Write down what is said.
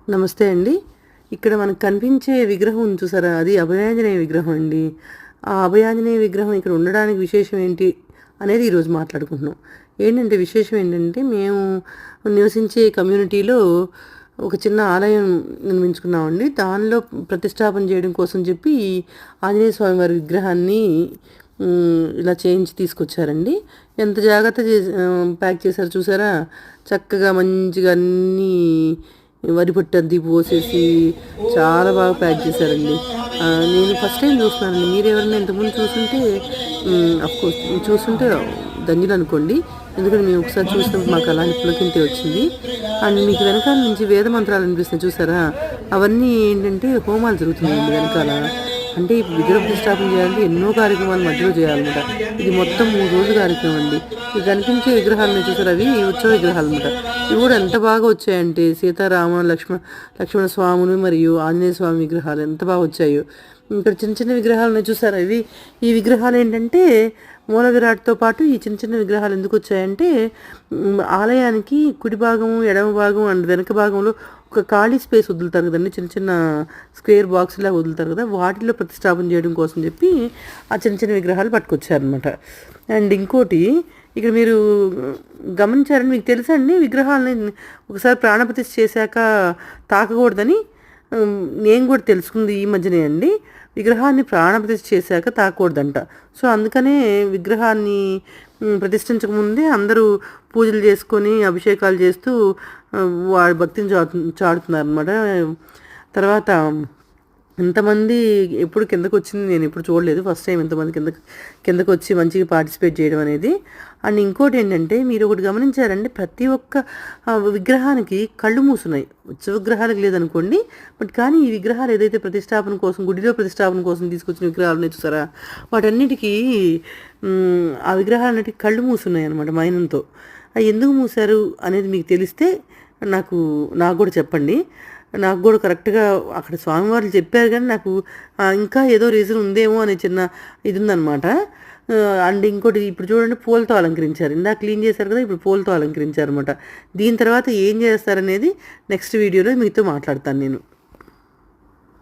నమస్తే అండి. ఇక్కడ మనకు కనిపించే విగ్రహం ఉంది చూసారా? అది అభయాంజనేయ విగ్రహం అండి. ఆ అభయాంజనేయ విగ్రహం ఇక్కడ ఉండడానికి విశేషం ఏంటి అనేది ఈరోజు మాట్లాడుకుంటున్నాం. ఏంటంటే విశేషం ఏంటంటే, మేము నివసించే కమ్యూనిటీలో ఒక చిన్న ఆలయం నిర్మించుకున్నామండి. దానిలో ప్రతిష్టాపన చేయడం కోసం చెప్పి ఈ ఆంజనేయ స్వామి వారి విగ్రహాన్ని ఇలా చేయించి తీసుకొచ్చారండి. ఎంత జాగ్రత్త ప్యాక్ చేశారు చూసారా? చక్కగా మంచిగా అన్నీ వరి పొట్టంతా పోసేసి చాలా బాగా ప్యాక్ చేశారండి. నేను ఫస్ట్ టైం చూస్తున్నానండి. మీరు ఎవరైనా ఇంతకుముందు చూస్తుంటే అఫ్కోర్స్ చూస్తుంటే ధన్యులు అనుకోండి. ఎందుకంటే మేము ఒకసారి చూసినప్పుడు మాకు అలాంటి పులకింతే వచ్చింది. అండ్ మీకు వెనకాల నుంచి వేద మంత్రాలు అనిపిస్తున్నాయి చూసారా? అవన్నీ ఏంటంటే హోమాలు జరుగుతున్నాయండి వెనకాల. అంటే ఇప్పుడు విగ్రహ ప్రతిష్టాపన చేయాలంటే ఎన్నో కార్యక్రమాలు మధ్యలో చేయాలన్నమాట. ఇది మొత్తం 3 రోజుల కార్యక్రమం అండి. ఇవి కనిపించే విగ్రహాలను చూసారు, అవి ఉత్సవ విగ్రహాలు అనమాట. ఇవి కూడా ఎంత బాగా వచ్చాయంటే సీతారామ లక్ష్మణ స్వాములు మరియు ఆంజనేయ స్వామి విగ్రహాలు ఎంత బాగా వచ్చాయో. ఇక్కడ చిన్న చిన్న విగ్రహాలను చూసారు. ఈ విగ్రహాలు ఏంటంటే మూల విరాట్తో పాటు ఈ చిన్న చిన్న విగ్రహాలు ఎందుకు వచ్చాయంటే, ఆలయానికి కుడి భాగము, ఎడమ భాగం అండ్ వెనక భాగంలో ఒక ఖాళీ స్పేస్ వదులుతారు కదండి, చిన్న చిన్న స్క్వేర్ బాక్స్లా వదులుతారు కదా, వాటిలో ప్రతిష్టాపన చేయడం కోసం చెప్పి ఆ చిన్న చిన్న విగ్రహాలు పట్టుకొచ్చారనమాట. అండ్ ఇంకోటి ఇక్కడ మీరు గమనించారని మీకు తెలుసా అండి, విగ్రహాలని ఒకసారి ప్రాణప్రతిష్ఠ చేశాక తాకకూడదని నేను కూడా తెలుసుకుంది ఈ మధ్యనే అండి. విగ్రహాన్ని ప్రాణప్రతిష్ఠ చేశాక తాకూడదంట. సో అందుకనే విగ్రహాన్ని ప్రతిష్ఠించకముందే అందరూ పూజలు చేసుకొని అభిషేకాలు చేస్తూ వాడి భక్తిని చాటుతున్నారు అనమాట. తర్వాత ఇంతమంది ఎప్పుడు కిందకు వచ్చింది నేను ఎప్పుడు చూడలేదు. ఫస్ట్ టైం ఇంతమంది కిందకు వచ్చి మంచిగా పార్టిసిపేట్ చేయడం అనేది. అండ్ ఇంకోటి ఏంటంటే, మీరు ఒకటి గమనించారంటే, ప్రతి ఒక్క విగ్రహానికి కళ్ళు మూసున్నాయి. ఉత్సవ విగ్రహాలకు లేదనుకోండి, బట్ కానీ ఈ విగ్రహాలు ఏదైతే ప్రతిష్టాపన కోసం, గుడిలో ప్రతిష్టాపన కోసం తీసుకొచ్చిన విగ్రహాలు ఉన్నాయి చూసారా, వాటన్నిటికీ ఆ విగ్రహాలన్నిటికీ కళ్ళు మూసున్నాయి అనమాట మైనంతో. అవి ఎందుకు మూసారు అనేది మీకు తెలిస్తే నాకు కూడా చెప్పండి. నాకు కూడా కరెక్ట్గా అక్కడ స్వామివారు చెప్పారు, కానీ నాకు ఇంకా ఏదో రీజన్ ఉందేమో అనే చిన్న ఇది ఉందన్నమాట. అండ్ ఇంకోటి ఇప్పుడు చూడండి, పూలతో అలంకరించారు. ఇందాక క్లీన్ చేశారు కదా, ఇప్పుడు పూలతో అలంకరించారు అనమాట. దీని తర్వాత ఏం చేస్తారనేది నెక్స్ట్ వీడియోలో మీతో మాట్లాడతాను నేను.